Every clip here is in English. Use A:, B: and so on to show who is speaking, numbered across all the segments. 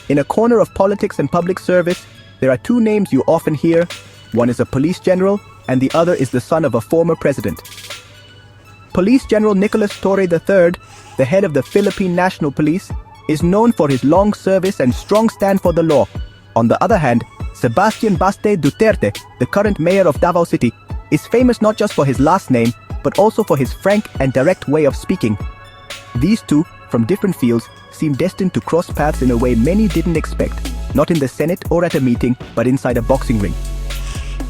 A: In a corner of politics and public service, there are two names you often hear. One is a police general, and the other is the son of a former president. Police General Nicolas Torre III, the head of the Philippine National Police, is known for his long service and strong stand for the law. On the other hand, Sebastian Baste Duterte, the current mayor of Davao City, is famous not just for his last name, but also for his frank and direct way of speaking. These two, from different fields, seem destined to cross paths in a way many didn't expect, not in the Senate or at a meeting, but inside a boxing ring.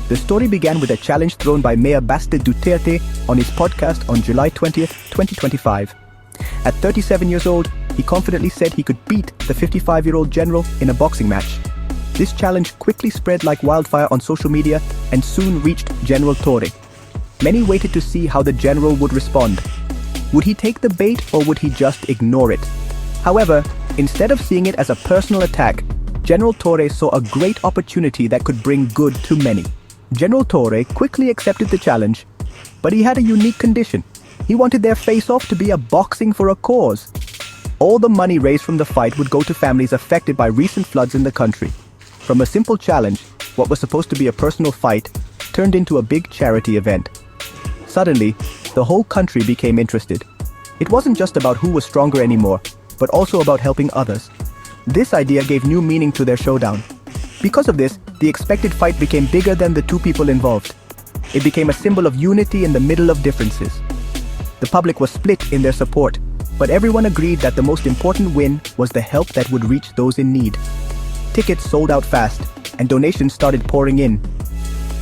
A: The story began with a challenge thrown by Mayor Baste Duterte on his podcast on July 20th, 2025. At 37 years old, he confidently said he could beat the 55-year-old general in a boxing match. This challenge quickly spread like wildfire on social media and soon reached General Torre. Many waited to see how the general would respond. Would he take the bait or would he just ignore it? However, instead of seeing it as a personal attack, General Torre saw a great opportunity that could bring good to many. General Torre quickly accepted the challenge, but he had a unique condition. He wanted their face-off to be a boxing for a cause. All the money raised from the fight would go to families affected by recent floods in the country. From a simple challenge, what was supposed to be a personal fight turned into a big charity event. Suddenly, the whole country became interested. It wasn't just about who was stronger anymore, but also about helping others. This idea gave new meaning to their showdown. Because of this, the expected fight became bigger than the two people involved. It became a symbol of unity in the middle of differences. The public was split in their support, but everyone agreed that the most important win was the help that would reach those in need. Tickets sold out fast, and donations started pouring in.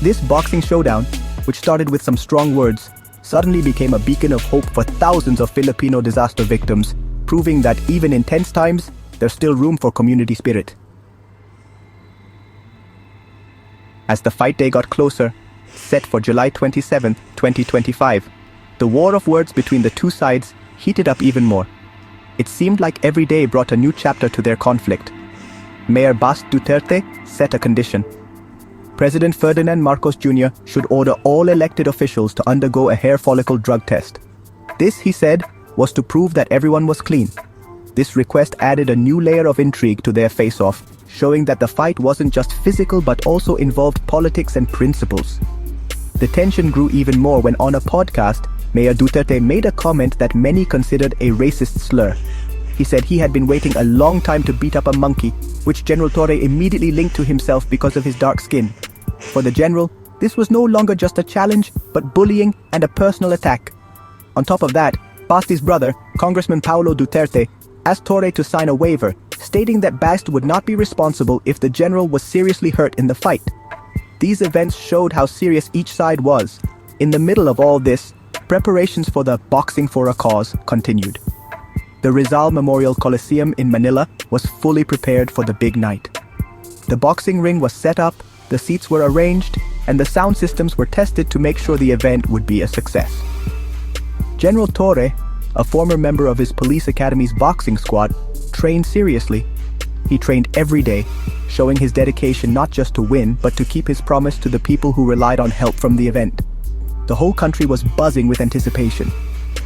A: This boxing showdown, which started with some strong words, suddenly became a beacon of hope for thousands of Filipino disaster victims, proving that even in tense times, there's still room for community spirit. As the fight day got closer, set for July 27, 2025, the war of words between the two sides heated up even more. It seemed like every day brought a new chapter to their conflict. Mayor Baste Duterte set a condition. President Ferdinand Marcos Jr. should order all elected officials to undergo a hair follicle drug test. This, he said, was to prove that everyone was clean. This request added a new layer of intrigue to their face-off, showing that the fight wasn't just physical but also involved politics and principles. The tension grew even more when on a podcast, Mayor Duterte made a comment that many considered a racist slur. He said he had been waiting a long time to beat up a monkey, which General Torre immediately linked to himself because of his dark skin. For the general, this was no longer just a challenge, but bullying and a personal attack. On top of that, Baste's brother, Congressman Paulo Duterte, asked Torre to sign a waiver, stating that Baste would not be responsible if the general was seriously hurt in the fight. These events showed how serious each side was. In the middle of all this, preparations for the boxing for a cause continued. The Rizal Memorial Coliseum in Manila was fully prepared for the big night. The boxing ring was set up, the seats were arranged, and the sound systems were tested to make sure the event would be a success. General Torre, a former member of his police academy's boxing squad, trained seriously. He trained every day, showing his dedication not just to win, but to keep his promise to the people who relied on help from the event. The whole country was buzzing with anticipation.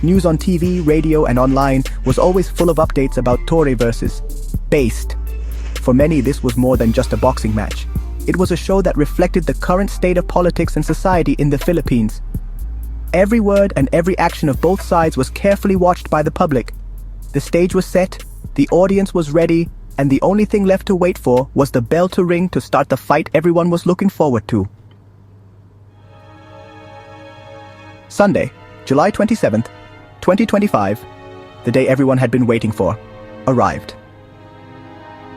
A: News on TV, radio, and online was always full of updates about Torre versus Baste. For many, this was more than just a boxing match. It was a show that reflected the current state of politics and society in the Philippines. Every word and every action of both sides was carefully watched by the public. The stage was set, the audience was ready, and the only thing left to wait for was the bell to ring to start the fight everyone was looking forward to. Sunday, July 27th, 2025, the day everyone had been waiting for, arrived.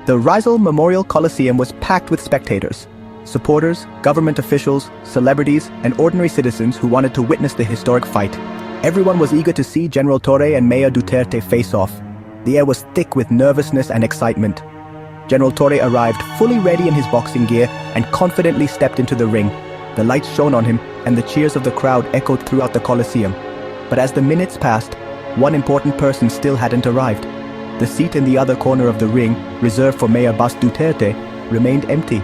A: The Rizal Memorial Coliseum was packed with spectators, supporters, government officials, celebrities, and ordinary citizens who wanted to witness the historic fight. Everyone was eager to see General Torre and Mayor Duterte face off. The air was thick with nervousness and excitement. General Torre arrived fully ready in his boxing gear and confidently stepped into the ring. The lights shone on him, and the cheers of the crowd echoed throughout the Coliseum. But as the minutes passed, one important person still hadn't arrived. The seat in the other corner of the ring, reserved for Mayor Baste Duterte, remained empty.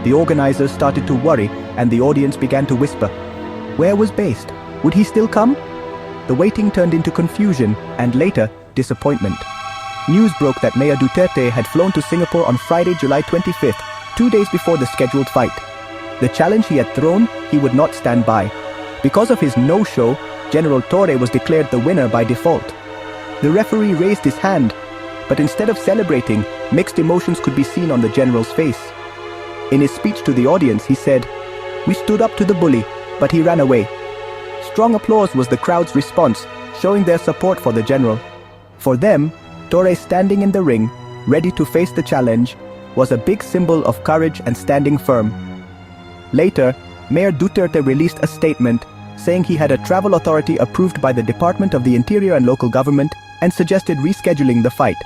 A: The organizers started to worry, and the audience began to whisper. Where was Baste? Would he still come? The waiting turned into confusion, and later, disappointment. news broke that Mayor Duterte had flown to Singapore on Friday, July 25th, 2 days before the scheduled fight. The challenge he had thrown, he would not stand by. Because of his no-show, General Torre was declared the winner by default. The referee raised his hand, but instead of celebrating, mixed emotions could be seen on the general's face. In his speech to the audience, he said, "We stood up to the bully, but he ran away." Strong applause was the crowd's response, showing their support for the general. For them, Torre standing in the ring, ready to face the challenge, was a big symbol of courage and standing firm. Later, Mayor Duterte released a statement saying he had a travel authority approved by the Department of the Interior and local government and suggested rescheduling the fight.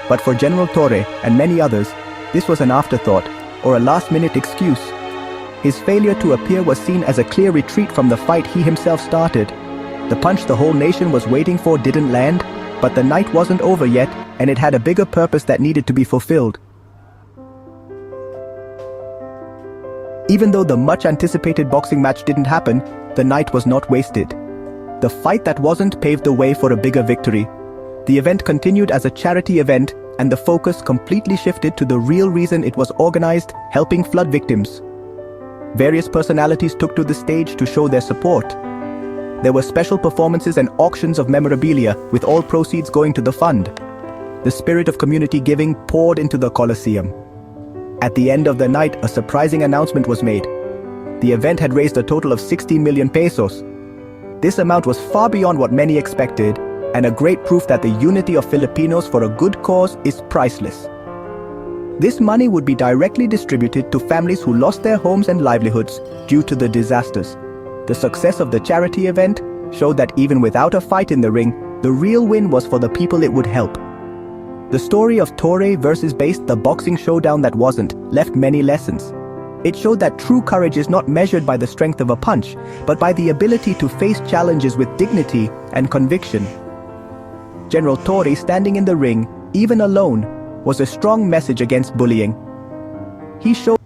A: But for General Torre and many others, this was an afterthought or a last-minute excuse. His failure to appear was seen as a clear retreat from the fight he himself started. The punch the whole nation was waiting for didn't land, but the night wasn't over yet, and it had a bigger purpose that needed to be fulfilled. Even though the much-anticipated boxing match didn't happen, the night was not wasted. The fight that wasn't paved the way for a bigger victory. The event continued as a charity event, and the focus completely shifted to the real reason it was organized, helping flood victims. Various personalities took to the stage to show their support. There were special performances and auctions of memorabilia, with all proceeds going to the fund. The spirit of community giving poured into the Colosseum. At the end of the night, a surprising announcement was made. The event had raised a total of 60 million pesos. This amount was far beyond what many expected, and a great proof that the unity of Filipinos for a good cause is priceless. This money would be directly distributed to families who lost their homes and livelihoods due to the disasters. The success of the charity event showed that even without a fight in the ring, the real win was for the people it would help. The story of Torre versus Baste, the boxing showdown that wasn't, left many lessons. It showed that true courage is not measured by the strength of a punch, but by the ability to face challenges with dignity and conviction. General Torre standing in the ring, even alone, was a strong message against bullying. He showed